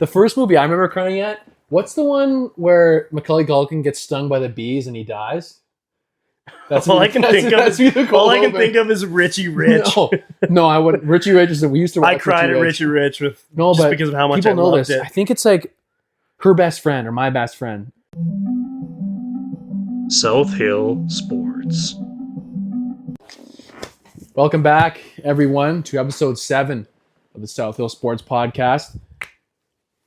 The first movie I remember crying at, what's the one where Macaulay Culkin gets stung by the bees and he dies? That's all I can think of. All I can think of is Richie Rich. No, I wouldn't. Richie Rich is we used to watch. I cried at Richie Rich just because of how much people I know loved this. it. I think it's like Her Best Friend or My Best Friend. South Hill Sports. Welcome back, everyone, to episode 7 of the South Hill Sports Podcast.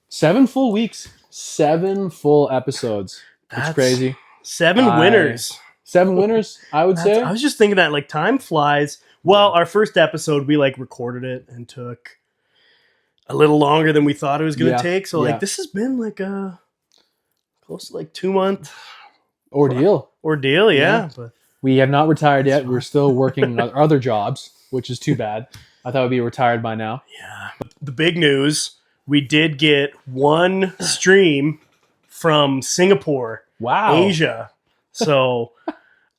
7 full weeks, 7 full episodes. That's crazy. 7 winners. 7 winners, I would say. I was just thinking that time flies. Well, our first episode, we recorded it and took a little longer than we thought it was going to take. So this has been a close to 2-month ordeal. Yeah. But we have not retired yet. We're still working on other jobs, which is too bad. I thought we'd be retired by now. Yeah. The big news, we did get 1 stream from Singapore, Asia. So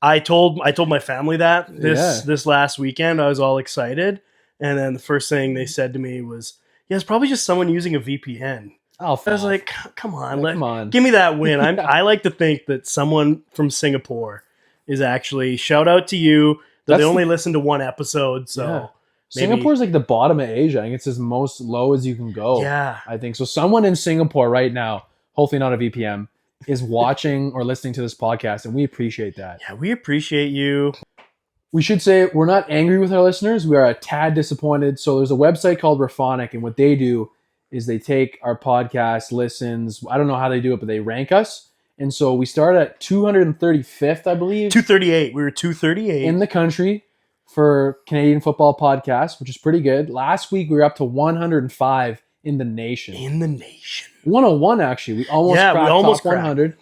I told my family that this last weekend. I was all excited, and then the first thing they said to me was, "Yeah, it's probably just someone using a VPN." Oh, I was like, "Come on, give me that win." I like to think that someone from Singapore is actually. Shout out to you. They only listened to 1 episode, so. Yeah. Singapore's the bottom of Asia. I think it's as most low as you can go. Yeah, I think so. Someone in Singapore right now, hopefully not a VPN, is watching or listening to this podcast, and we appreciate that. Yeah, we appreciate you. We should say we're not angry with our listeners. We are a tad disappointed. So there's a website called Raphonic, and what they do is they take our podcast listens. I don't know how they do it, but they rank us. And so we start at 235th, I believe. 238. We were 238 in the country for Canadian football podcasts, which is pretty good. Last week we were up to 105 in the nation. 101 actually. We almost cracked top 100.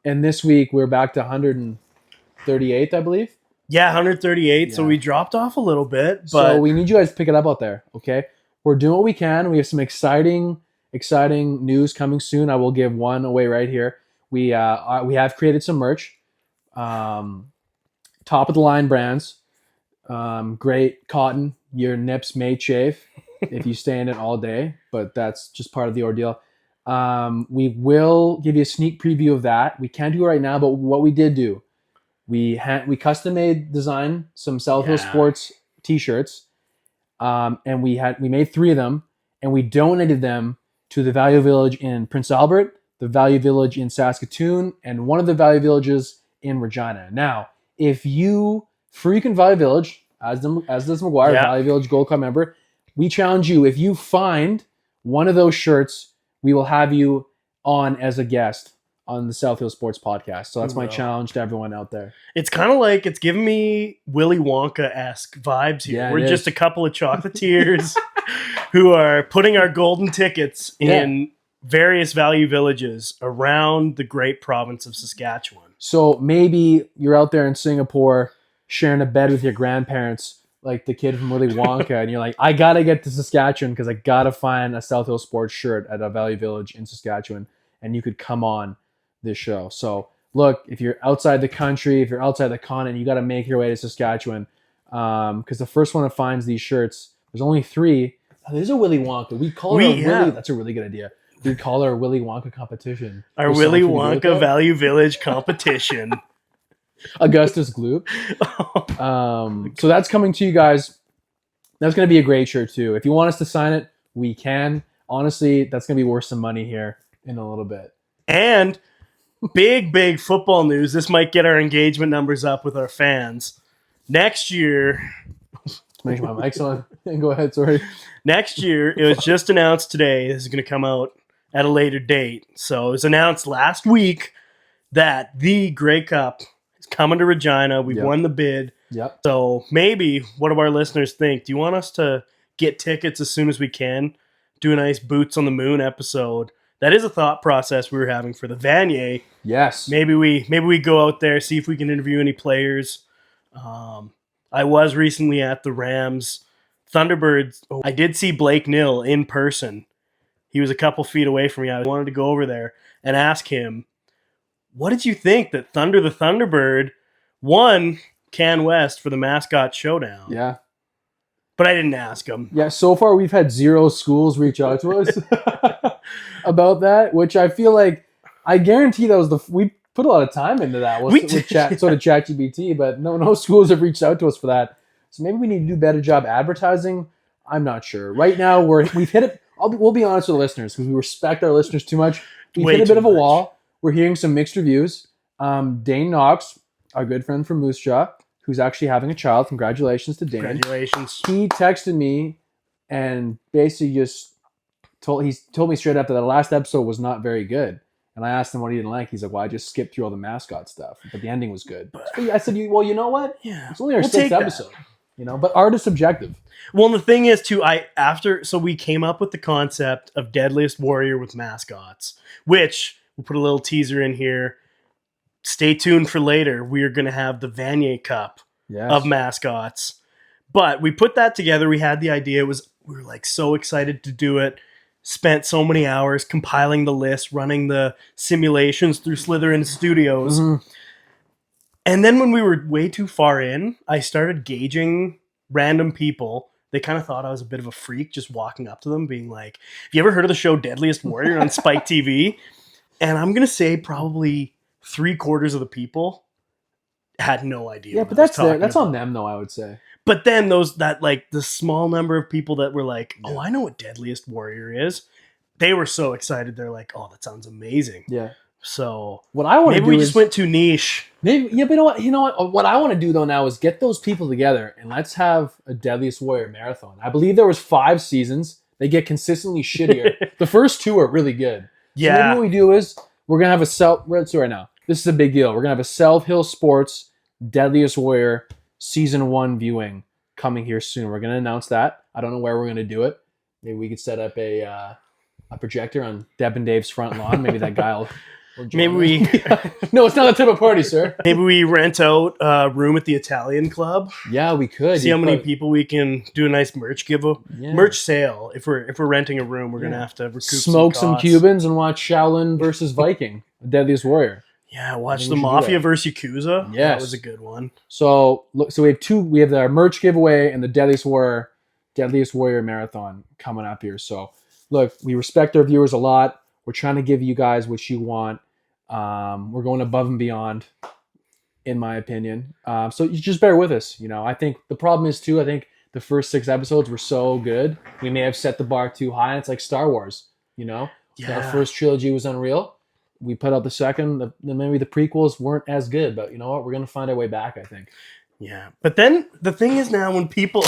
And this week we're back to 138th, I believe. Yeah, 138. Yeah. So we dropped off a little bit, but so we need you guys to pick it up out there. Okay, we're doing what we can. We have some exciting news coming soon. I will give one away right here. We have created some merch. Top of the line brands. Great cotton. Your nips may chafe if you stay in it all day, but that's just part of the ordeal. We will give you a sneak preview of that. We can't do it right now, but what we did do, we custom made design some South Hill Sports t-shirts, and we made 3 of them, and we donated them to the Value Village in Prince Albert, the Value Village in Saskatoon, and one of the Value Villages in Regina. Now, if you frequent Value Village, as does Maguire, Value Village Gold Club member, we challenge you, if you find one of those shirts, we will have you on as a guest on the South Hill Sports Podcast. So that's my challenge to everyone out there. It's kind of it's giving me Willy Wonka-esque vibes here. Yeah, we're just a couple of chocolatiers who are putting our golden tickets in various Value Villages around the great province of Saskatchewan. So maybe you're out there in Singapore sharing a bed with your grandparents, like the kid from Willy Wonka, and you're like, I got to get to Saskatchewan because I got to find a South Hill Sports shirt at a Value Village in Saskatchewan, and you could come on this show. So look, if you're outside the country, if you're outside the continent, you got to make your way to Saskatchewan because the first one that finds these shirts, there's only 3. Oh, there's a Willy Wonka. We call it Willy. That's a really good idea. We call our Willy Wonka competition. Our Willy Wonka Value Village competition. Augustus Gloop. So that's coming to you guys. That's going to be a great shirt too. If you want us to sign it, we can. Honestly, that's going to be worth some money here in a little bit. And big football news. This might get our engagement numbers up with our fans. Next year... Make sure my mic's on. Go ahead, sorry. Next year, it was just announced today. This is going to come out at a later date. So it was announced last week that the Grey Cup is coming to Regina. We've won the bid. Yep. So maybe, what do our listeners think? Do you want us to get tickets as soon as we can? Do a nice Boots on the Moon episode. That is a thought process we were having for the Vanier. Yes. Maybe we go out there, see if we can interview any players. I was recently at the Rams Thunderbirds. I did see Blake Nill in person. He was a couple feet away from me. I wanted to go over there and ask him, what did you think that Thunder the Thunderbird won Can West for the Mascot Showdown? Yeah. But I didn't ask him. Yeah, so far we've had 0 schools reach out to us about that, which I feel like, I guarantee that was we put a lot of time into that with ChatGPT, but no schools have reached out to us for that. So maybe we need to do a better job advertising. I'm not sure. Right now we've hit it. We'll be honest with the listeners because we respect our listeners too much. We've hit a bit of a wall. We're hearing some mixed reviews. Dane Knox, our good friend from Moose Jaw, who's actually having a child. Congratulations to Dane. Congratulations. He texted me and basically just told me straight up that the last episode was not very good. And I asked him what he didn't like. He's like, well, I just skipped through all the mascot stuff, but the ending was good. So I said, well, you know what? Yeah, it's only our 6th episode. But art is subjective. Well, the thing is, too, so we came up with the concept of Deadliest Warrior with mascots, which we'll put a little teaser in here. Stay tuned for later. We are going to have the Vanier Cup of mascots. But we put that together. We had the idea. We were like so excited to do it. Spent so many hours compiling the list, running the simulations through Slytherin Studios. Mm-hmm. And then when we were way too far in, I started gauging random people. They kind of thought I was a bit of a freak, just walking up to them being like, have you ever heard of the show Deadliest Warrior on Spike TV? And I'm going to say probably 3/4 of the people had no idea. Yeah, but that's on them though, I would say. But then the small number of people that were like, oh, I know what Deadliest Warrior is. They were so excited. They're like, oh, that sounds amazing. Yeah. So what I want to do maybe we just went too niche. Maybe, yeah, but you know what? What I want to do though now is get those people together and let's have a Deadliest Warrior marathon. I believe there was 5 seasons. They get consistently shittier. The first 2 are really good. Yeah. So maybe what we do is we're gonna have right now. This is a big deal. We're gonna have a South Hill Sports Deadliest Warrior Season 1 viewing coming here soon. We're gonna announce that. I don't know where we're gonna do it. Maybe we could set up a projector on Deb and Dave's front lawn. Maybe that guy will. Maybe we... No, it's not that type of party, sir. Maybe we rent out a room at the Italian Club. Yeah, we could. See how many people we can do a nice merch merch sale. If we're renting a room, we're gonna have to recoup smoke some Cubans and watch Shaolin versus Viking, Deadliest Warrior. Yeah, watch the Mafia versus Yakuza. Yes. That was a good one. So look, we have 2. We have our merch giveaway and the Deadliest Warrior marathon coming up here. So look, we respect our viewers a lot. We're trying to give you guys what you want. We're going above and beyond, in my opinion. So you just bear with us. I think the problem is too, I think the first 6 episodes were so good. We may have set the bar too high. And it's like Star Wars, Our first trilogy was unreal. We put out the second, maybe the prequels weren't as good, but you know what? We're going to find our way back, I think. Yeah. But then the thing is now when people,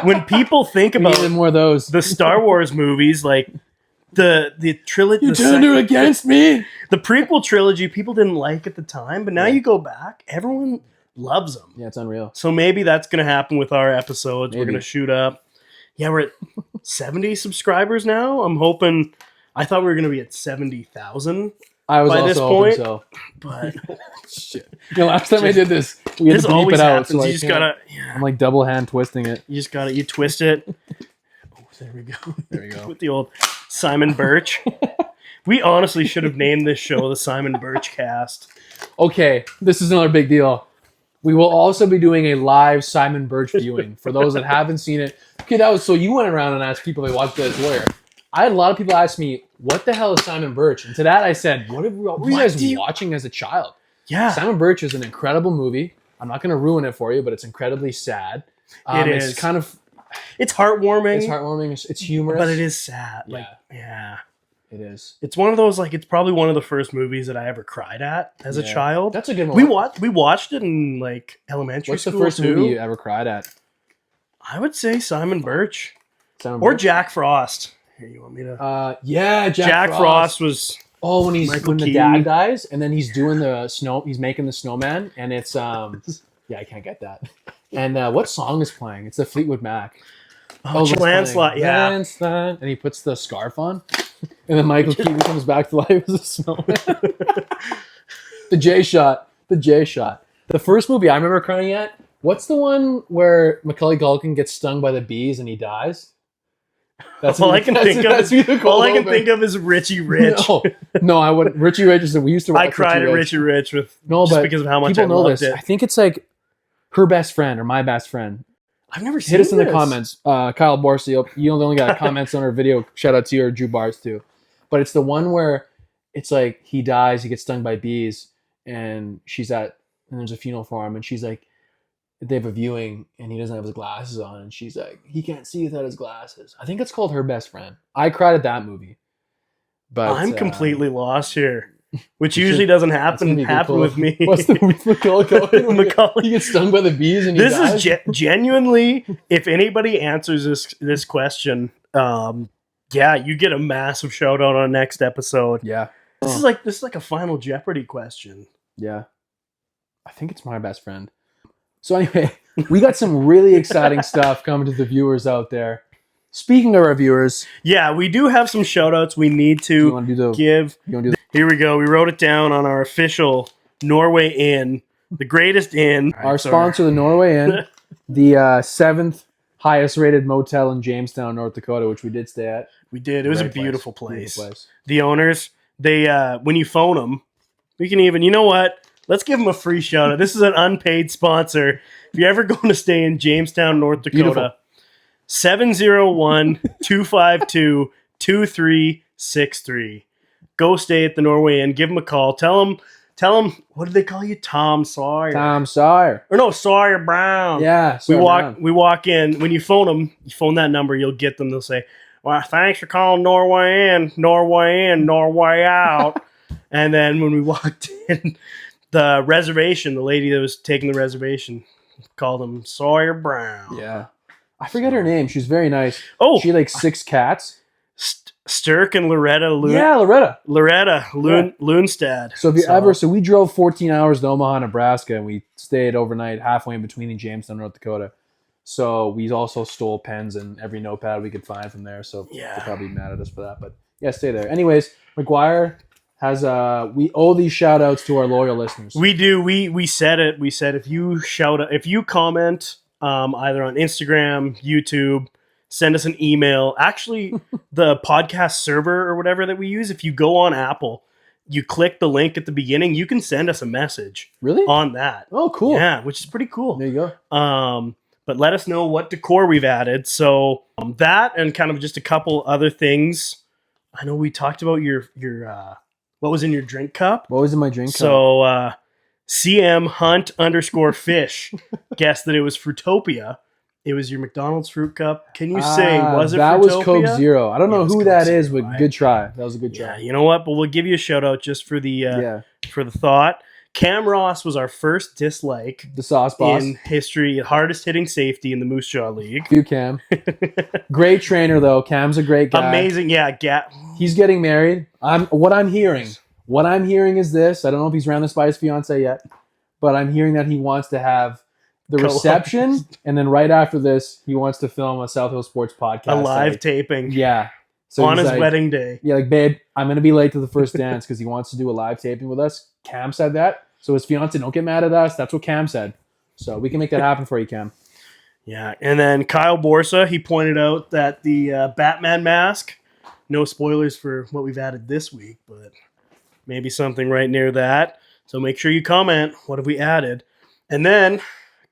when people think about more of those, the Star Wars movies, like the trilogy, you turned her against me. The prequel trilogy, people didn't like at the time, but now you go back, everyone loves them. Yeah, it's unreal. So maybe that's going to happen with our episodes. Maybe. We're going to shoot up. Yeah, we're at 70 subscribers now. I'm hoping. I thought we were going to be at 70,000 by this point. So. But shit. Last time I did this, we had to bleep it out. So you just gotta. Yeah. I'm like double hand twisting it. You just gotta. You twist it. Oh, there we go. There we go. With the old Simon Birch. We honestly should have named this show the Simon Birch Cast. Okay, this is another big deal. We will also be doing a live Simon Birch viewing for those that haven't seen it. Okay, so you went around and asked people they watched Deadliest Warrior. I had a lot of people ask me, what the hell is Simon Birch? And to that I said, what were you guys watching as a child? Yeah. Simon Birch is an incredible movie. I'm not going to ruin it for you, but it's incredibly sad. It is. It's kind of... It's heartwarming. It's heartwarming. It's humorous. But it is sad. Yeah. It is. It's one of those, it's probably one of the first movies that I ever cried at as a child. That's a good one. We watched it in, elementary school, What's the first movie you ever cried at? I would say Simon Birch. Or Jack Frost. Here, you want me to... Jack Frost was... Oh, when the dad dies, and then he's doing he's making the snowman, and it's... I can't get that. And what song is playing? It's the Fleetwood Mac. Oh, Lancelot, yeah. Lancelot. And he puts the scarf on, and then Michael Keaton comes back to life as a snowman. The J shot. The first movie I remember crying at, what's the one where Macaulay Culkin gets stung by the bees and he dies? That's all I can think of is Richie Rich. No, I wouldn't. Richie Rich is we used to watch. I cried at Richie Rich because of how much people I know loved this. it. I think it's like Her Best Friend or My Best Friend. I've never seen Hit us in the this. comments. Kyle Borsi, you only got comments on our video. Shout out to you or Drew Bars too. But it's the one where it's like he dies, he gets stung by bees, and there's a funeral for him, and she's like, they have a viewing, and he doesn't have his glasses on, and she's like, he can't see without his glasses. I think it's called Her Best Friend. I cried at that movie. But I'm completely lost here, which usually doesn't happen with me. What's the movie with Macaulay? He gets stung by the bees, and this dies? Is genuinely. If anybody answers this question, yeah, you get a massive shout out on next episode. Yeah, this is like a Final Jeopardy question. Yeah, I think it's My Best Friend. So anyway, we got some really exciting stuff coming to the viewers out there. Speaking of our viewers, yeah, we do have some shout outs we need to give. Here we go. We wrote it down on our official Norway Inn, the greatest inn. Our sponsor, the Norway Inn, the 7th highest rated motel in Jamestown, North Dakota, which we did stay at. We did. It was a beautiful place. The owners, they when you phone them, we can even, you know what? Let's give them a free shout out. This is an unpaid sponsor. If you're ever going to stay in Jamestown, North Dakota, 701-252-2363. Go stay at the Norway Inn. Give them a call. Tell them, what do they call you? Tom Sawyer. Tom Sawyer. Or no, Sawyer Brown. Yeah. We walk in. When you phone them, you phone that number, you'll get them. They'll say, well, thanks for calling Norway Inn, Norway out. And then when we walked in, the reservation, the lady that was taking the reservation called him Sawyer Brown. Yeah. I forget her name. She's very nice. Oh. She had like 6 cats. Sturk and Loretta. Loretta Lundstad. So so we drove 14 hours to Omaha, Nebraska, and we stayed overnight halfway in between in Jamestown, North Dakota. So we also stole pens and every notepad we could find from there. So they're probably mad at us for that. But yeah, stay there. Anyways, Maguire has we owe these shout outs to our loyal listeners. We do. We said it. We said if you comment either on Instagram, YouTube, send us an email. Actually, the podcast server or whatever that we use, if you go on Apple, you click the link at the beginning, you can send us a message. Really? On that. Oh, cool. Yeah, which is pretty cool. There you go. But let us know what decor we've added. So that and kind of just a couple other things. I know we talked about your what was in your drink cup. What was in my drink cup? So CM Hunt _fish guessed that it was Fruitopia. It was your McDonald's fruit cup. Can you say, was it that Fruitopia? Was Coke Zero. I don't know who that is, but good try. That was a good try. Yeah, you know what? But we'll give you a shout out just for the thought. Cam Ross was our first dislike. The sauce boss. In history, hardest hitting safety in the Moose Jaw League. You, Cam. Great trainer, though. Cam's a great guy. Amazing, yeah. He's getting married. What I'm hearing is this. I don't know if he's ran this by his fiance yet, but I'm hearing that he wants to have the reception, and then right after this, he wants to film a South Hill Sports podcast. A live taping. Yeah. So on his wedding day. Yeah, like, babe, I'm going to be late to the first dance because he wants to do a live taping with us. Cam said that. So his fiance, don't get mad at us. That's what Cam said. So we can make that happen for you, Cam. Yeah. And then Kyle Borsa, he pointed out that the Batman mask, no spoilers for what we've added this week, but maybe something right near that. So make sure you comment. What have we added? And then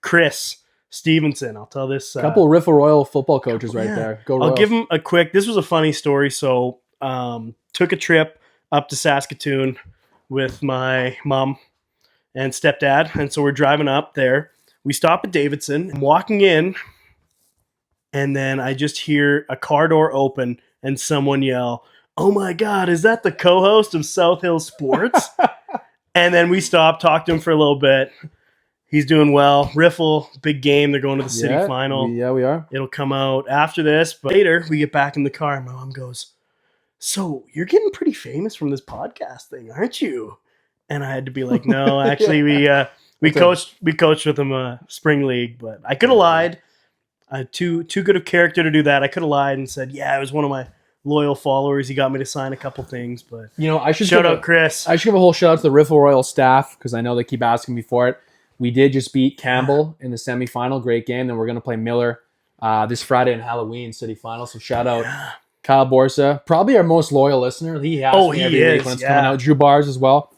Chris Stevenson. I'll tell this. A couple of Riffle Royal football coaches there. Go Royals. I'll give him a quick. This was a funny story. So took a trip up to Saskatoon with my mom and stepdad. And so we're driving up there. We stop at Davidson. I'm walking in. And then I just hear a car door open and someone yell, "Oh my God, is that the co-host of South Hill Sports?" And then we stopped, talked to him for a little bit. He's doing well. Riffle, big game. They're going to the city final. Yeah, we are. It'll come out after this. But later, we get back in the car, and my mom goes, "So you're getting pretty famous from this podcast thing, aren't you?" And I had to be like, "No, actually, we coached with him spring league, but I could have lied. Too good of character to do that. I could have lied and said, yeah, it was one of my loyal followers. He got me to sign a couple things, but I should shout out Chris. I should give a whole shout out to the Riffle Royal staff because I know they keep asking me for it. We did just beat Campbell in the semifinal. Great game. Then we're going to play Miller this Friday in Halloween city final. So shout out Kyle Borsa, probably our most loyal listener. He has me every week when it's coming out. Drew Bars as well,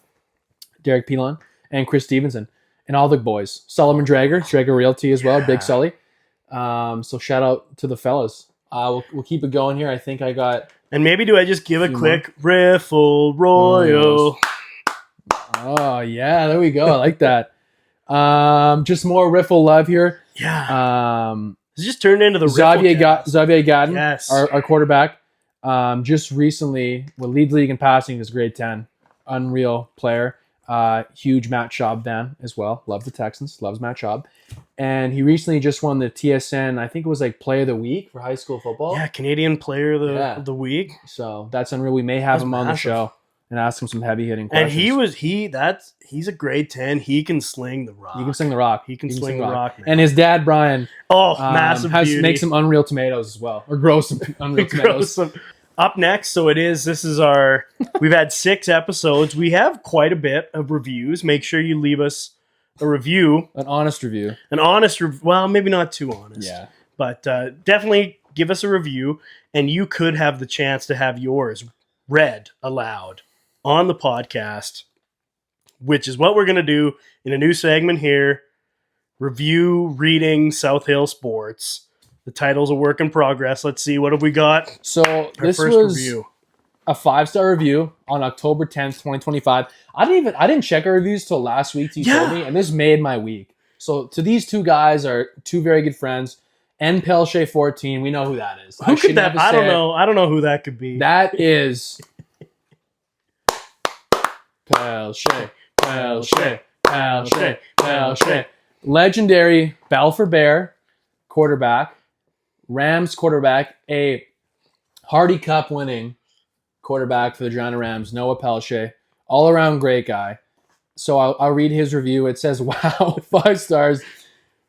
Derek Pilon, and Chris Stevenson, and all the boys. Solomon Drager Realty as well, Big Sully. So shout out to the fellas. We'll keep it going here. I think I got. And maybe do I just give a quick Riffle Royal? Oh yeah, there we go. I like that. Just more riffle love here. Yeah. It's just turned into the Xavier Gadden, yes, our quarterback. Just recently, lead league in passing is grade 10. Unreal player. Huge Matt Schaub fan as well. Love the Texans. Loves Matt Schaub. And he recently just won the TSN, I think it was like Play of the Week for high school football. Yeah, Canadian Player of the Week. So that's unreal. We may have him on the show and ask him some heavy hitting questions. And he's a grade 10. He can sling the rock. He can sling the rock. He can sling the rock, man. And his dad, Brian, massive beauty. makes some unreal tomatoes as well. Or grows some unreal tomatoes. Up next, we've had 6 episodes. We have quite a bit of reviews. Make sure you leave us a review. An honest review. Well, maybe not too honest. Yeah. But definitely give us a review, and you could have the chance to have yours read aloud on the podcast, which is what we're going to do in a new segment here. Review Reading South Hill Sports. The title's a work in progress. Let's see, what have we got? So this was review. A 5-star review on October 10th, 2025. I didn't check our reviews till last week. You told me, and this made my week. So to these two guys are two very good friends. N Pelche 14, we know who that is. Who could that? I don't know. I don't know who that could be. That is Pelche. Legendary Balfour Bear quarterback, Rams quarterback, a Hardy Cup winning quarterback for the Toronto Rams, Noah Pelche, all around great guy. So I'll read his review. It says, wow, 5 stars.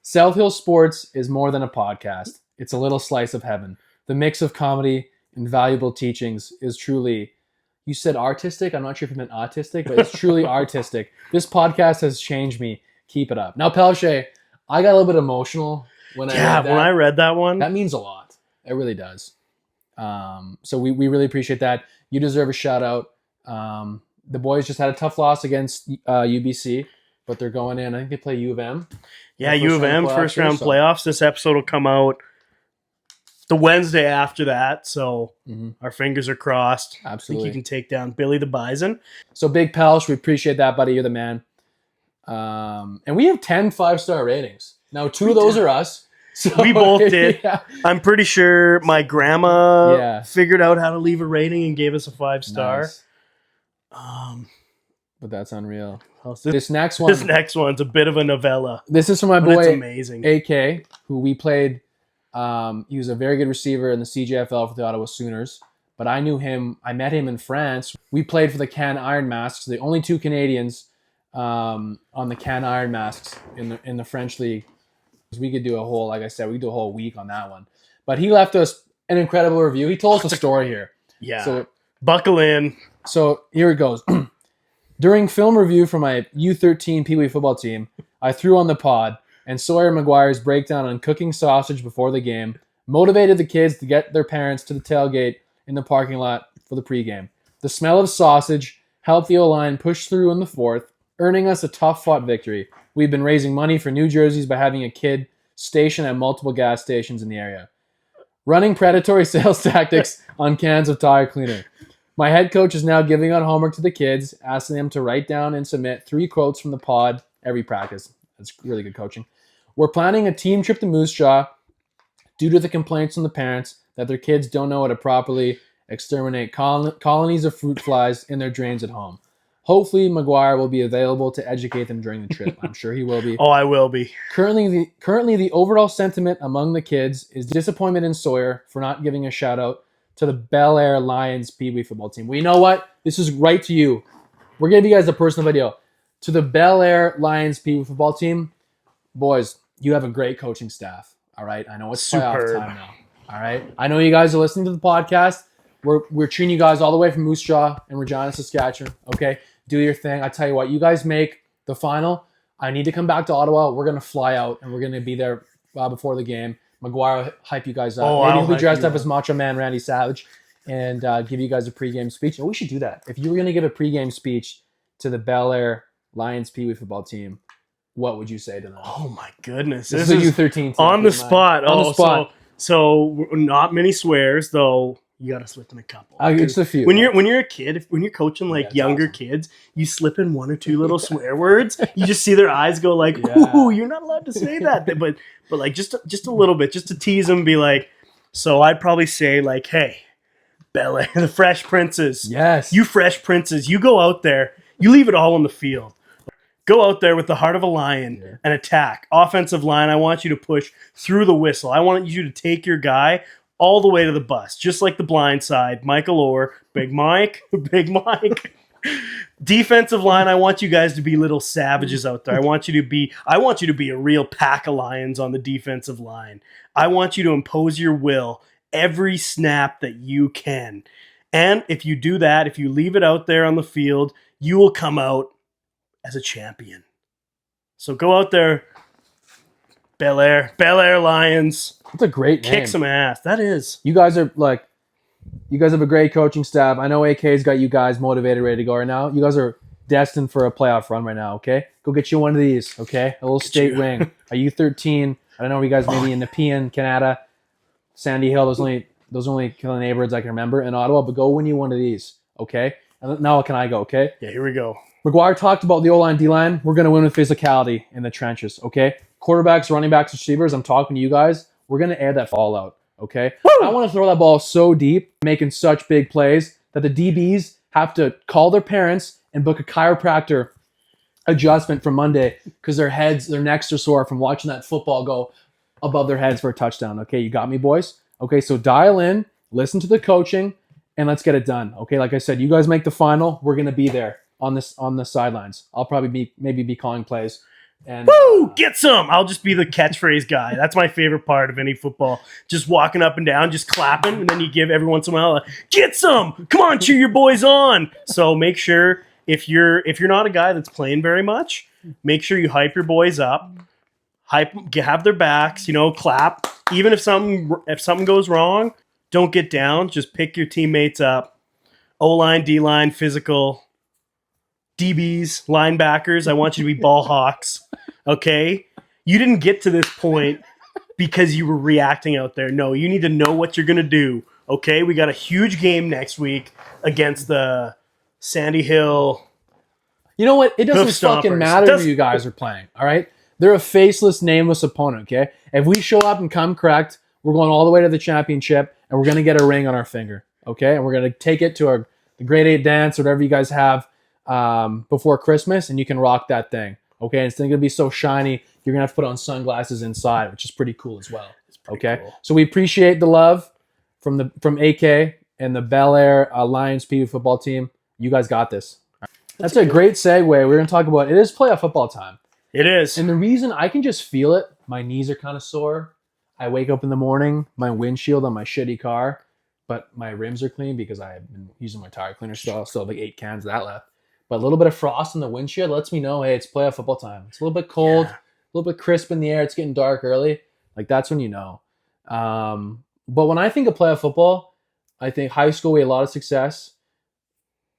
South Hill Sports is more than a podcast. It's a little slice of heaven. The mix of comedy and valuable teachings is truly, you said artistic? I'm not sure if you meant autistic, but it's truly artistic. This podcast has changed me. Keep it up. Now, Pelche, I got a little bit emotional when I read that one. That means a lot. It really does. So we really appreciate that. You deserve a shout out. The boys just had a tough loss against UBC, but they're going in. I think they play U of M. Yeah, U of M, first round playoffs. This episode will come out the Wednesday after that, so our fingers are crossed. Absolutely. I think you can take down Billy the Bison. So big Pelch, we appreciate that, buddy. You're the man. And we have 10 5-star ratings. Now, 2 of those are us. So, we both did. Yeah. I'm pretty sure my grandma figured out how to leave a rating and gave us a 5-star. Nice. But that's unreal. This next one's a bit of a novella. This is from my boy, amazing. AK, who we played. He was a very good receiver in the CJFL for the Ottawa Sooners. But I met him in France. We played for the Can Iron Masks, the only 2 Canadians on the Can Iron Masks in the French league. We could do a whole, like I said, we could do a whole week on that one. But he left us an incredible review. He told us a story here. Yeah. So buckle in. So here it goes. During film review for my U13 Pee Wee football team, I threw on the pod, and Sawyer and Maguire's breakdown on cooking sausage before the game motivated the kids to get their parents to the tailgate in the parking lot for the pregame. The smell of sausage helped the O-line push through in the fourth, earning us a tough-fought victory. We've been raising money for new jerseys by having a kid stationed at multiple gas stations in the area. Running predatory sales tactics on cans of tire cleaner. My head coach is now giving out homework to the kids, asking them to write down and submit 3 quotes from the pod every practice. That's really good coaching. We're planning a team trip to Moose Jaw due to the complaints from the parents that their kids don't know how to properly exterminate colonies of fruit flies in their drains at home. Hopefully, Maguire will be available to educate them during the trip. I'm sure he will be. Oh, I will be. Currently, the overall sentiment among the kids is disappointment in Sawyer for not giving a shout-out to the Bel Air Lions Pee Wee football team. Well, you know what? This is right to you. We're going to give you guys a personal video. To the Bel Air Lions Pee Wee football team, boys, you have a great coaching staff. All right? I know it's playoff time now. All right? I know you guys are listening to the podcast. We're treating you guys all the way from Moose Jaw and Regina, Saskatchewan. Okay? Do your thing. I tell you what, you guys make the final. I need to come back to Ottawa. We're going to fly out, and we're going to be there before the game. Maguire will hype you guys up. Maybe he'll be dressed up as Macho Man Randy Savage and give you guys a pregame speech. Oh, we should do that. If you were going to give a pregame speech to the Bel Air Lions Pee Wee football team, what would you say to them? Oh my goodness. This is a U13 team. On the spot. On the spot. So not many swears, though. You got to slip in a couple. It's a few. When you're a kid, when you're coaching like younger kids, you slip in one or two little swear words. You just see their eyes go like, "Ooh, you're not allowed to say that." But like just a little bit, just to tease them. Be like, so I'd probably say like, "Hey, Bel-Air, the Fresh Princes. Yes, you Fresh Princes. You go out there. You leave it all on the field. Go out there with the heart of a lion and attack. Offensive line, I want you to push through the whistle. I want you to take your guy all the way to the bus, just like the blind side. Michael Orr, Big Mike, Big Mike. Defensive line, I want you guys to be little savages out there. I want you to be a real pack of lions on the defensive line. I want you to impose your will every snap that you can. And if you do that, if you leave it out there on the field, you will come out as a champion. So go out there, Bel-Air Lions. That's a great name. Kick some ass. That is. You guys have a great coaching staff. I know AK's got you guys motivated, ready to go right now. You guys are destined for a playoff run right now, okay? Go get you one of these, okay? A little state wing. A U13. I don't know, you guys maybe in Nepean, Canada, Sandy Hill. Those only kind of neighborhoods I can remember in Ottawa, but go win you one of these, okay? And now can I go, okay? Yeah, here we go. Maguire talked about the O-line, D-line. We're going to win with physicality in the trenches, okay? Quarterbacks, running backs, receivers, I'm talking to you guys. We're going to air that ball out, okay? Woo! I want to throw that ball so deep, making such big plays, that the DBs have to call their parents and book a chiropractor adjustment for Monday because their necks are sore from watching that football go above their heads for a touchdown, okay? You got me, boys? Okay, so dial in, listen to the coaching, and let's get it done, okay? Like I said, you guys make the final. We're going to be there on the sidelines. I'll probably be calling plays. And woo! Get some! I'll just be the catchphrase guy. That's my favorite part of any football. Just walking up and down, just clapping, and then you give every once in a while a, get some! Come on, cheer your boys on! So make sure, if you're not a guy that's playing very much, make sure you hype your boys up. Have their backs, clap. Even if something goes wrong, don't get down. Just pick your teammates up. O-line, D-line, physical, DBs, linebackers, I want you to be ball hawks, okay? You didn't get to this point because you were reacting out there. No, you need to know what you're going to do, okay? We got a huge game next week against the Sandy Hill. You know what? It doesn't fucking matter who you guys are playing, all right? They're a faceless, nameless opponent, okay? If we show up and come correct, we're going all the way to the championship, and we're going to get a ring on our finger, okay? And we're going to take it to the grade 8 dance, whatever you guys have, before Christmas, and you can rock that thing. Okay, it's not gonna be so shiny. You're gonna have to put on sunglasses inside, which is pretty cool as well. Okay, cool. So we appreciate the love from AK and the Bel-Air Lions PV football team. You guys got this. That's a great segue. We're gonna talk about it is playoff football time. It is, and the reason I can just feel it. My knees are kind of sore. I wake up in the morning. My windshield on my shitty car, but my rims are clean because I've been using my tire cleaner still. Still have like 8 cans of that left. But a little bit of frost in the windshield lets me know, hey, it's playoff football time. It's a little bit cold, a little bit crisp in the air. It's getting dark early. Like, that's when you know. But when I think of playoff football, I think high school, we had a lot of success.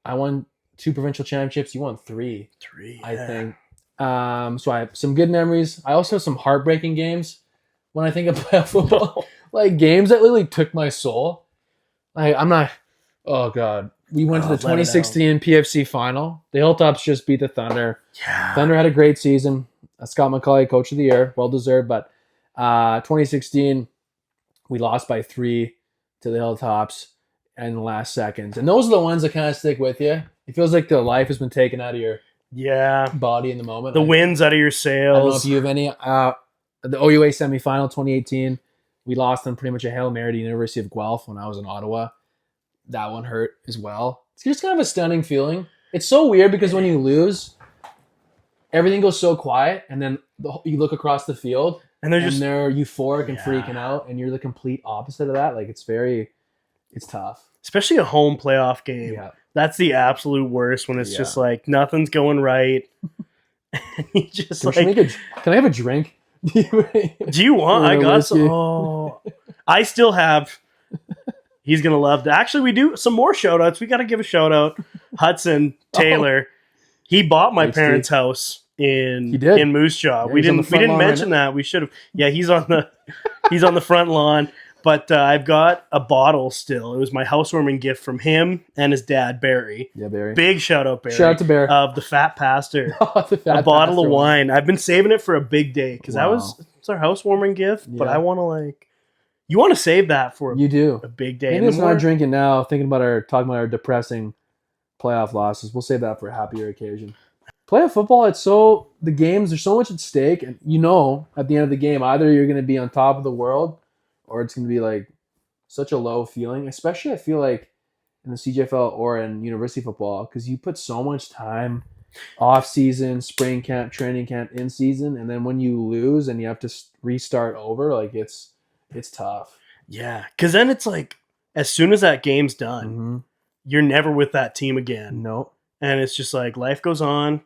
I won 2 provincial championships. You won 3. 3, I think. So I have some good memories. I also have some heartbreaking games when I think of playoff football. Like, games that literally took my soul. I'm not... Oh, God. We went to the 2016 PFC final. The Hilltops just beat the Thunder. Yeah. Thunder had a great season. Scott McCauley, Coach of the Year. Well-deserved. But 2016, we lost by 3 to the Hilltops in the last seconds. And those are the ones that kind of stick with you. It feels like the life has been taken out of your body in the moment. The wind's out of your sails. I don't know if you have any. The OUA semifinal 2018, we lost on pretty much a Hail Mary to the University of Guelph when I was in Ottawa. That one hurt as well. It's just kind of a stunning feeling. It's so weird because when you lose, everything goes so quiet, and then you look across the field, and they're euphoric and freaking out, and you're the complete opposite of that. Like, it's tough. Especially a home playoff game. Yeah. That's the absolute worst when it's just like nothing's going right. You just can I have a drink? Do you want? I got some. Oh, I still have. He's going to love that. Actually, we do some more shout outs. We got to give a shout out. Hudson Taylor. He bought my parents' house in He did. Moose Jaw. Yeah, we he's on the didn't front lawn mention right that. We should have. Yeah, he's on the front lawn. But I've got a bottle still. It was my housewarming gift from him and his dad, Barry. Yeah, Barry. Big shout out, Barry. Shout out to Barry. Of the Fat Pastor. The Fat a bottle Pastor of wine. I've been saving it for a big day because it's our housewarming gift. But Yeah. I want to you want to save that for You do. a big day. Maybe it's not drinking now, talking about our depressing playoff losses. We'll save that for a happier occasion. Playoff football, the games, there's so much at stake. And at the end of the game, either you're going to be on top of the world or it's going to be such a low feeling, especially I feel like in the CJFL or in university football, because you put so much time off season, spring camp, training camp, in season, and then when you lose and you have to restart over, it's tough. Yeah, because then it's as soon as that game's done, you're never with that team again. No. And it's just life goes on.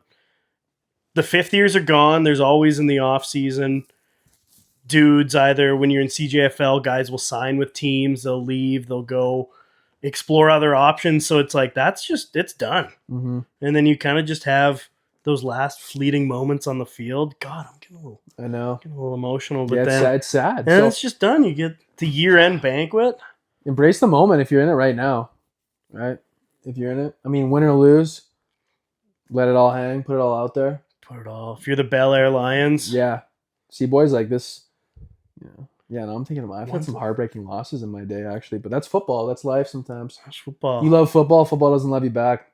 The fifth years are gone. There's always in the off season dudes, either when you're in CJFL, guys will sign with teams, they'll leave, they'll go explore other options. So it's it's done. Mm-hmm. And then you kind of just have those last fleeting moments on the field. God, I'm getting a little emotional. But then it's sad. And it's just done. You get the year-end banquet. Embrace the moment if you're in it right now. Right? If you're in it. I mean, win or lose, let it all hang, put it all out there. Put it all. If you're the Bel Air Lions. Yeah. See, boys like this. Yeah, no, I'm thinking I've had some heartbreaking losses in my day, actually. But that's football. That's life sometimes. That's football. You love football. Football doesn't love you back.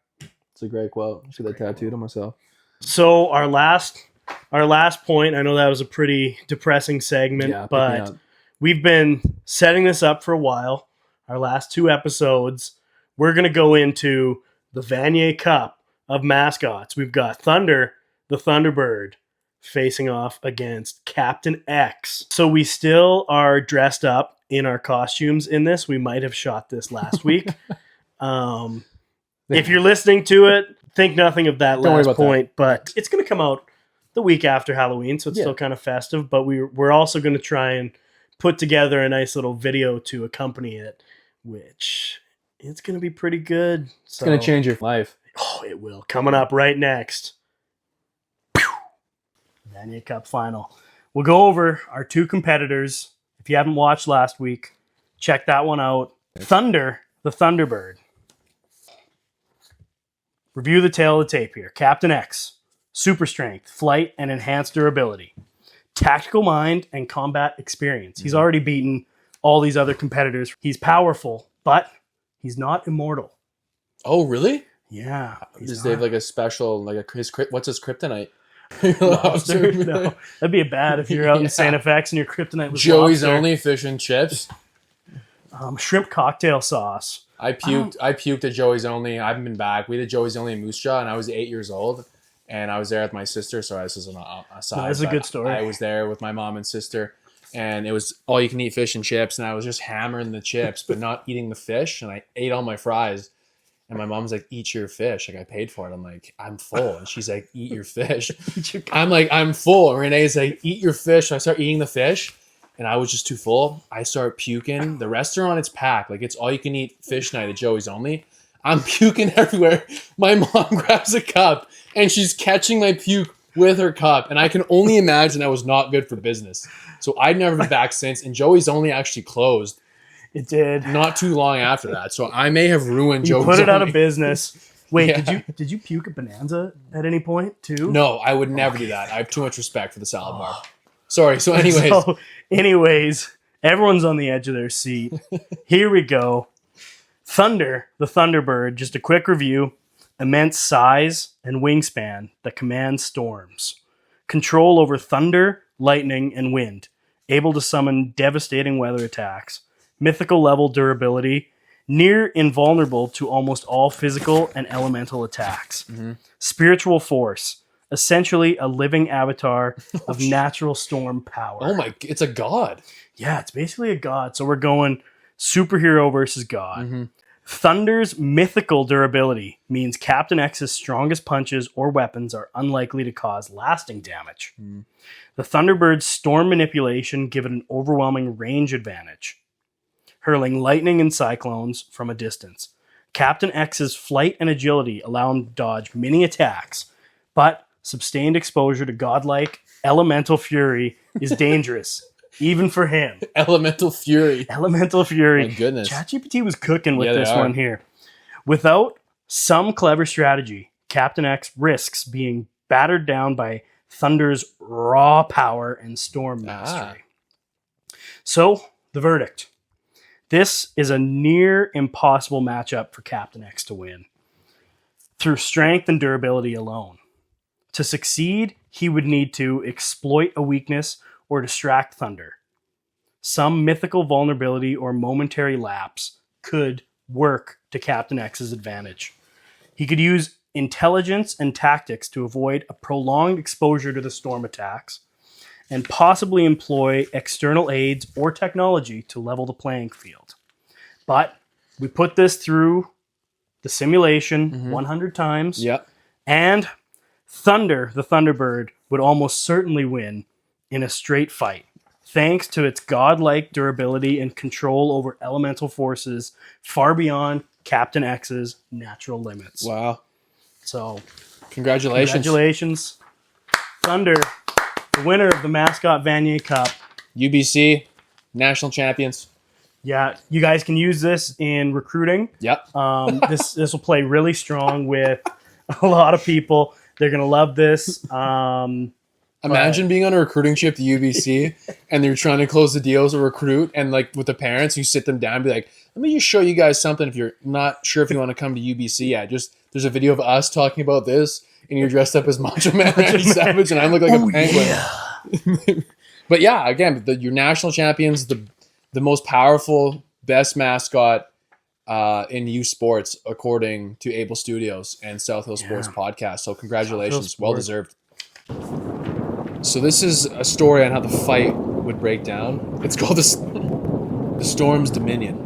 It's a great quote. I should get that tattooed on myself. So our last point, I know that was a pretty depressing segment, but we've been setting this up for a while. Our last 2 episodes, we're going to go into the Vanier Cup of mascots. We've got Thunder, the Thunderbird, facing off against Captain X. So we still are dressed up in our costumes in this. We might have shot this last week. If you're listening to it, think nothing of that last point, but it's going to come out the week after Halloween, so it's still kind of festive, but we're also going to try and put together a nice little video to accompany it, which it's going to be pretty good. It's going to change your life. Oh, it will. Coming up right next. Vanier Cup final. We'll go over our 2 competitors. If you haven't watched last week, check that one out. Thunder, the Thunderbird. Review the tail of the tape here. Captain X, super strength, flight, and enhanced durability. Tactical mind and combat experience. He's already beaten all these other competitors. He's powerful, but he's not immortal. Oh, really? Yeah. Does Dave a special, what's his kryptonite? Lobster? No, that'd be bad if you're out in Santa Fe and your kryptonite was Joey's lobster. only fish and chips. Shrimp cocktail sauce. I puked at Joey's Only. I haven't been back. We did Joey's Only in Moose Jaw, and I was 8 years old, and I was there with my sister. So this is an aside. No, that's a good story. I was there with my mom and sister, and it was all you can eat fish and chips, and I was just hammering the chips, but not eating the fish, and I ate all my fries. And my mom's like, eat your fish. I paid for it. I'm like, I'm full. And she's like, eat your fish. I'm like, I'm full. And Renee's like, eat your fish. So I start eating the fish. And I was just too full. I start puking. The restaurant, it's packed. It's all you can eat fish night at Joey's Only. I'm puking everywhere. My mom grabs a cup. And she's catching my puke with her cup. And I can only imagine that was not good for business. So I'd never been back since. And Joey's Only actually closed. It did. Not too long after that. So I may have ruined Joey's Only. Put it out of business. Wait, did you puke at Bonanza at any point too? No, I would never do that. I have too much respect for the salad bar. Sorry. So anyways, everyone's on the edge of their seat. Here we go. Thunder, the Thunderbird, just a quick review. Immense size and wingspan that commands storms. Control over thunder, lightning, and wind. Able to summon devastating weather attacks. Mythical level durability, near invulnerable to almost all physical and elemental attacks. Mm-hmm. Spiritual force, essentially a living avatar of natural storm power. Oh my, it's a god. Yeah, it's basically a god. So we're going superhero versus god. Mm-hmm. Thunder's mythical durability means Captain X's strongest punches or weapons are unlikely to cause lasting damage. Mm. The Thunderbird's storm manipulation give it an overwhelming range advantage, hurling lightning and cyclones from a distance. Captain X's flight and agility allow him to dodge many attacks, but sustained exposure to godlike elemental fury is dangerous, even for him. Elemental fury. Elemental fury. My goodness. ChatGPT was cooking with this one here. Without some clever strategy, Captain X risks being battered down by Thunder's raw power and storm mastery. So, the verdict. This is a near impossible matchup for Captain X to win through strength and durability alone. To succeed, he would need to exploit a weakness or distract Thunder. Some mythical vulnerability or momentary lapse could work to Captain X's advantage. He could use intelligence and tactics to avoid a prolonged exposure to the storm attacks, and possibly employ external aids or technology to level the playing field. But we put this through the simulation 100 times, and Thunder, the Thunderbird, would almost certainly win in a straight fight, thanks to its godlike durability and control over elemental forces far beyond Captain X's natural limits. Wow. So, congratulations. Thunder, the winner of the Mascot Vanier Cup. UBC, national champions. Yeah, you guys can use this in recruiting. Yep. This will play really strong with a lot of people. They're going to love this. Imagine being on a recruiting trip to UBC and they're trying to close the deal as a recruit, and like with the parents, you sit them down and be like, let me just show you guys something if you're not sure if you want to come to UBC yet. Just there's a video of us talking about this and you're dressed up as Macho Man Randy Savage and I look like a penguin. Yeah. But yeah, again, your national champions, the most powerful, best mascot in U-Sports, according to Able Studios and South Hill Sports Podcast. So congratulations. Well deserved. So this is a story on how the fight would break down. It's called The Storm's Dominion.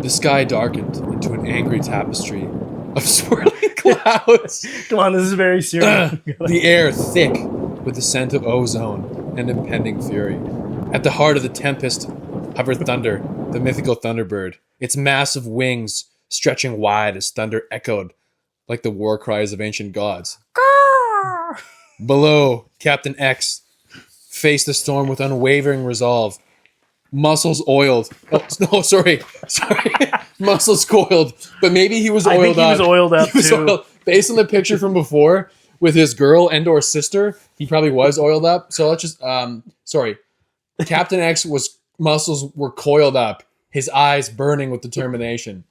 The sky darkened into an angry tapestry of swirling clouds. Come on, this is very serious. The air thick with the scent of ozone and impending fury. At the heart of the tempest hovered Thunder, the mythical Thunderbird, its massive wings stretching wide as thunder echoed like the war cries of ancient gods. Below, Captain X faced the storm with unwavering resolve. Muscles oiled. Oh, no, sorry. Muscles coiled. But maybe he was oiled up. I think he was oiled up, too. Based on the picture from before with his girl and or sister, he probably was oiled up. So let's just, Captain X muscles were coiled up. His eyes burning with determination.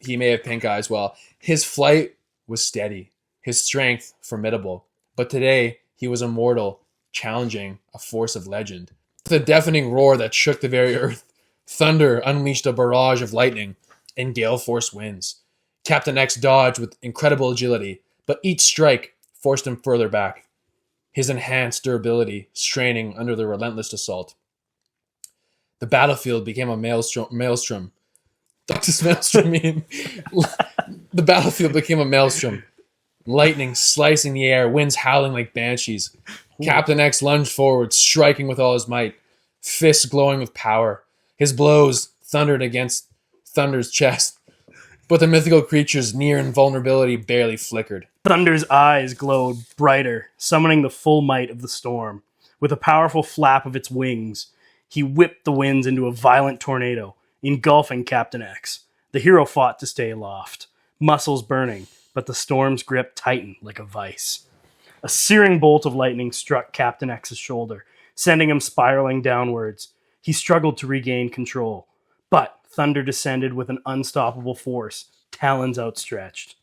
He may have pink eyes. Well, his flight was steady. His strength formidable. But today, he was immortal, challenging a force of legend. With a deafening roar that shook the very earth, Thunder unleashed a barrage of lightning and gale-force winds. Captain X dodged with incredible agility, but each strike forced him further back, his enhanced durability straining under the relentless assault. The battlefield became a maelstrom. What does maelstrom mean? The battlefield became a maelstrom. Lightning slicing the air, winds howling like banshees. Captain X lunged forward, striking with all his might, fists glowing with power. His blows thundered against Thunder's chest, but the mythical creature's near invulnerability barely flickered. Thunder's eyes glowed brighter, summoning the full might of the storm. With a powerful flap of its wings, he whipped the winds into a violent tornado, engulfing Captain X. The hero fought to stay aloft, muscles burning, but the storm's grip tightened like a vice. A searing bolt of lightning struck Captain X's shoulder, sending him spiraling downwards. He struggled to regain control, but Thunder descended with an unstoppable force, talons outstretched.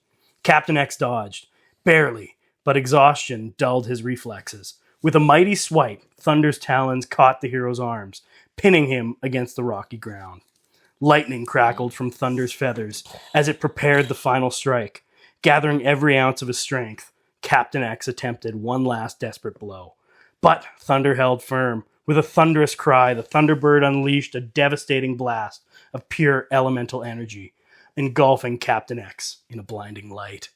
Captain X dodged, barely, but exhaustion dulled his reflexes. With a mighty swipe, Thunder's talons caught the hero's arms, pinning him against the rocky ground. Lightning crackled from Thunder's feathers as it prepared the final strike. Gathering every ounce of his strength, Captain X attempted one last desperate blow. But Thunder held firm. With a thunderous cry, the Thunderbird unleashed a devastating blast of pure elemental energy, engulfing Captain X in a blinding light.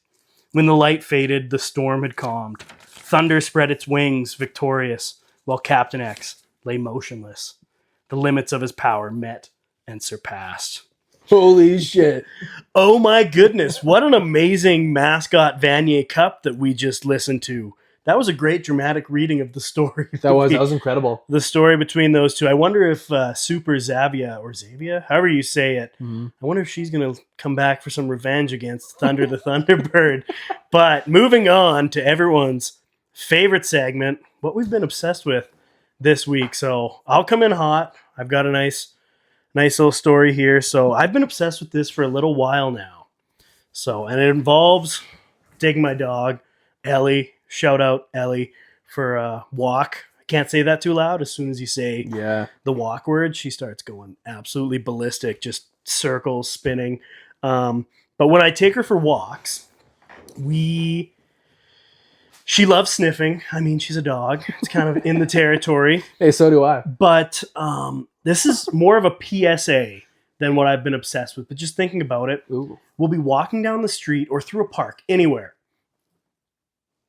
When the light faded, the storm had calmed. Thunder spread its wings, victorious, while Captain X lay motionless. The limits of his power met and surpassed. Holy shit. Oh my goodness. What an amazing mascot Vanier Cup that we just listened to. That was a great dramatic reading of the story. That was incredible. The story between those two. I wonder if Super Xavia, however you say it, I wonder if she's going to come back for some revenge against Thunder the Thunderbird. But moving on to everyone's favorite segment, what we've been obsessed with this week. So I'll come in hot. I've got a nice little story here. So I've been obsessed with this for a little while now. So, and it involves taking my dog, Ellie. Shout out Ellie for a walk. I can't say that too loud. As soon as you say the walk word, she starts going absolutely ballistic, just circles, spinning. But when I take her for walks, she loves sniffing. I mean, she's a dog. It's kind of in the territory. Hey, so do I. But this is more of a PSA than what I've been obsessed with. But just thinking about it, we'll be walking down the street or through a park, anywhere.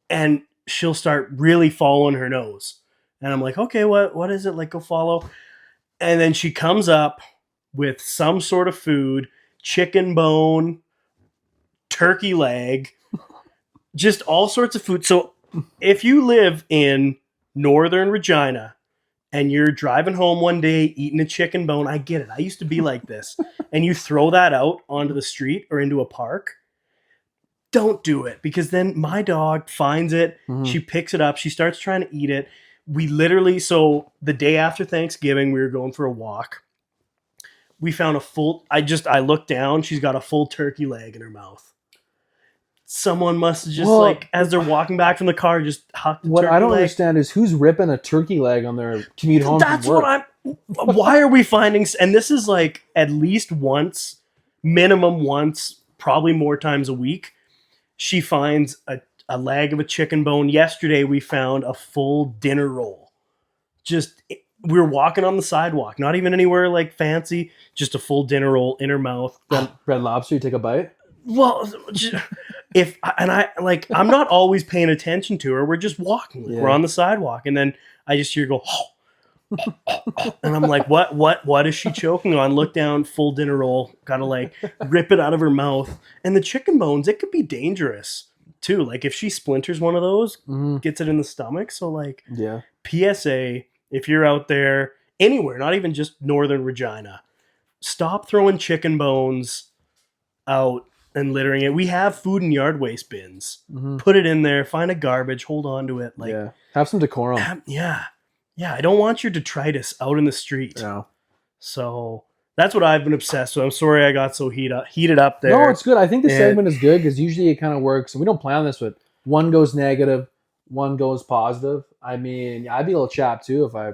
And she'll start really following her nose. And I'm like, okay, what is it? Like, go follow. And then she comes up with some sort of food, chicken bone, turkey leg, just all sorts of food. So if you live in northern Regina and you're driving home one day eating a chicken bone, I get it. I used to be like this. And you throw that out onto the street or into a park, don't do it, because then my dog finds it. She picks it up. She starts trying to eat it. We literally, so the day after Thanksgiving, we were going for a walk. We found I looked down. She's got a full turkey leg in her mouth. Someone must have just as they're walking back from the car, just hucked the turkey leg. What I don't understand is who's ripping a turkey leg on their commute home from work. Why are we finding, and this is like at least once, minimum once, probably more times a week. She finds a leg of a chicken bone. Yesterday, we found a full dinner roll. We were walking on the sidewalk, not even anywhere like fancy, just a full dinner roll in her mouth. Red Lobster, you take a bite? Well, I'm not always paying attention to her. We're just walking. Yeah. We're on the sidewalk. And then I just hear her go, and I'm like, what is she choking on? Look down, full dinner roll, gotta rip it out of her mouth. And the chicken bones, it could be dangerous too. Like if she splinters one of those, gets it in the stomach. So PSA, if you're out there anywhere, not even just northern Regina, stop throwing chicken bones out and littering it. We have food and yard waste bins. Put it in there, find a garbage, hold on to it. Have some decorum. Yeah, I don't want your detritus out in the street. No. So that's what I've been obsessed with. I'm sorry I got so heated up there. No, it's good. I think the segment is good because usually it kind of works. And we don't plan this, but one goes negative, one goes positive. I mean, I'd be a little chapped too if I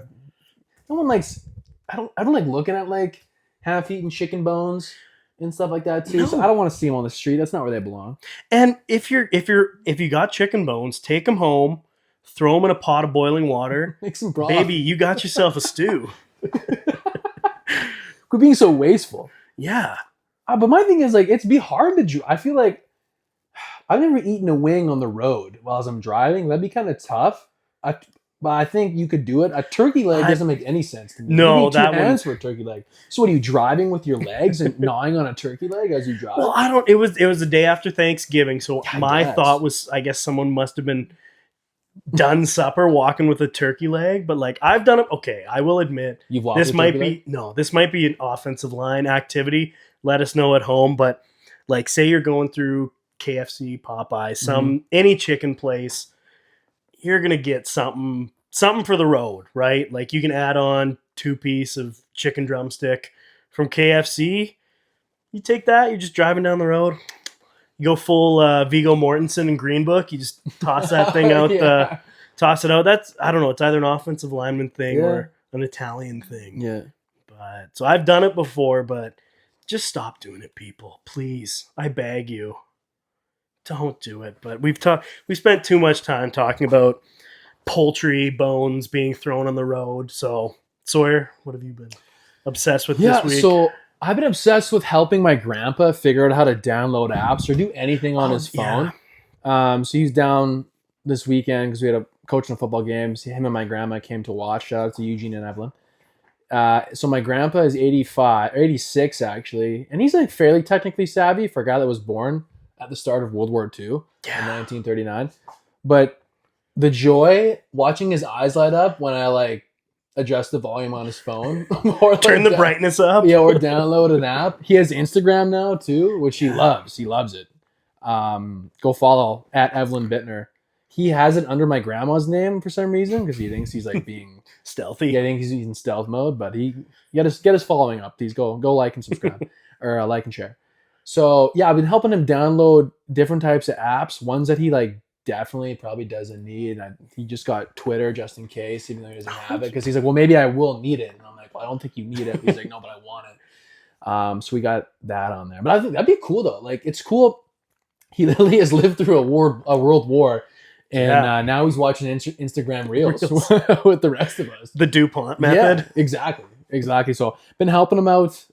don't like looking at half-eaten chicken bones and stuff like that too. No. So I don't want to see them on the street. That's not where they belong. And if you got chicken bones, take them home. Throw them in a pot of boiling water. Make some broth. Baby, you got yourself a stew. Quit being so wasteful. Yeah. But my thing is, it'd be hard to... I feel like I've never eaten a wing on the road while I'm driving. That'd be kind of tough. But I think you could do it. A turkey leg doesn't make any sense to me. No, you need 2 hands for a turkey leg. So what are you driving with your legs and gnawing on a turkey leg as you drive? Well, It was the day after Thanksgiving, so my thought was, I guess someone must have been done supper walking with a turkey leg, but I've done it. Okay, I will admit this might be an offensive line activity. Let us know at home, but say you're going through KFC, Popeye, any chicken place, you're gonna get something for the road, right? You can add on 2-piece of chicken drumstick from KFC. You take that, you're just driving down the road. You go full Viggo Mortensen and Green Book. You just toss that thing out. Toss it out. That's, I don't know. It's either an offensive lineman thing or an Italian thing. Yeah. But so I've done it before, but just stop doing it, people. Please. I beg you. Don't do it. But we spent too much time talking about poultry bones being thrown on the road. So Sawyer, what have you been obsessed with this week? So I've been obsessed with helping my grandpa figure out how to download apps or do anything on his phone. Yeah. So he's down this weekend because we had a coach in a football game. So him and my grandma came to watch. Shout out to Eugene and Evelyn. So my grandpa is 85, or 86 actually, and he's like fairly technically savvy for a guy that was born at the start of World War II in 1939. But the joy watching his eyes light up when I like adjust the volume on his phone, or turn the brightness up, or download an app. He has Instagram now too, which he loves. He loves it. Go follow at Evelyn Bittner. He has it under my grandma's name for some reason because he thinks he's like being stealthy. Yeah, I think he's in stealth mode, but he get his following up. Please go like and subscribe or like and share. So yeah, I've been helping him download different types of apps, ones that he like definitely probably doesn't need. And he just got Twitter just in case, even though he doesn't have it, because he's like, well, maybe I will need it. And I'm like, well, I don't think you need it. He's like, no, but I want it. So we got that on there. But I think that'd be cool though. Like it's cool. He literally has lived through a world war. And now he's watching Instagram reels with the rest of us. The DuPont method. Yeah, exactly. So been helping him out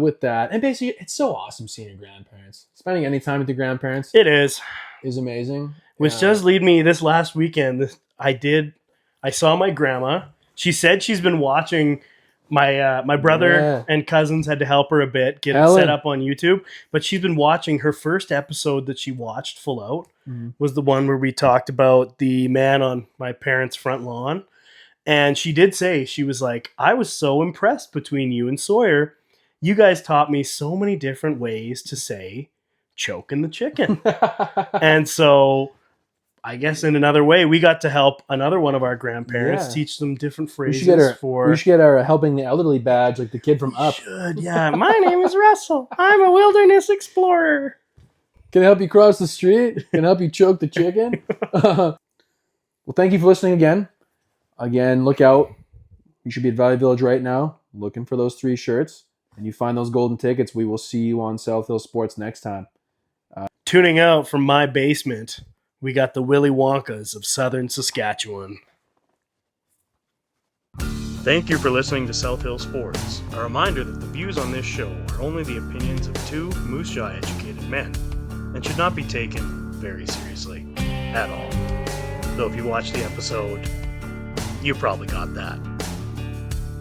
with that. And basically, it's so awesome seeing your grandparents. Spending any time with your grandparents. It is amazing. Which does lead me this last weekend. I saw my grandma. She said she's been watching my brother and cousins had to help her a bit get it set up on YouTube, but she's been watching her first episode that she watched full out was the one where we talked about the man on my parents' front lawn. And she did say, she was like, I was so impressed between you and Sawyer. You guys taught me so many different ways to say choking the chicken. And so I guess in another way, we got to help another one of our grandparents teach them different phrases. We should get our helping the elderly badge, like the kid from Up. Yeah. My name is Russell. I'm a wilderness explorer. Can I help you cross the street? Can I help you choke the chicken? Well, thank you for listening again. Again, look out. You should be at Valley Village right now, looking for those 3 shirts. And you find those golden tickets. We will see you on South Hill Sports next time. Tuning out from my basement, we got the Willy Wonkas of Southern Saskatchewan. Thank you for listening to South Hill Sports. A reminder that the views on this show are only the opinions of 2 Moose Jaw educated men and should not be taken very seriously at all. Though if you watch the episode, you probably got that.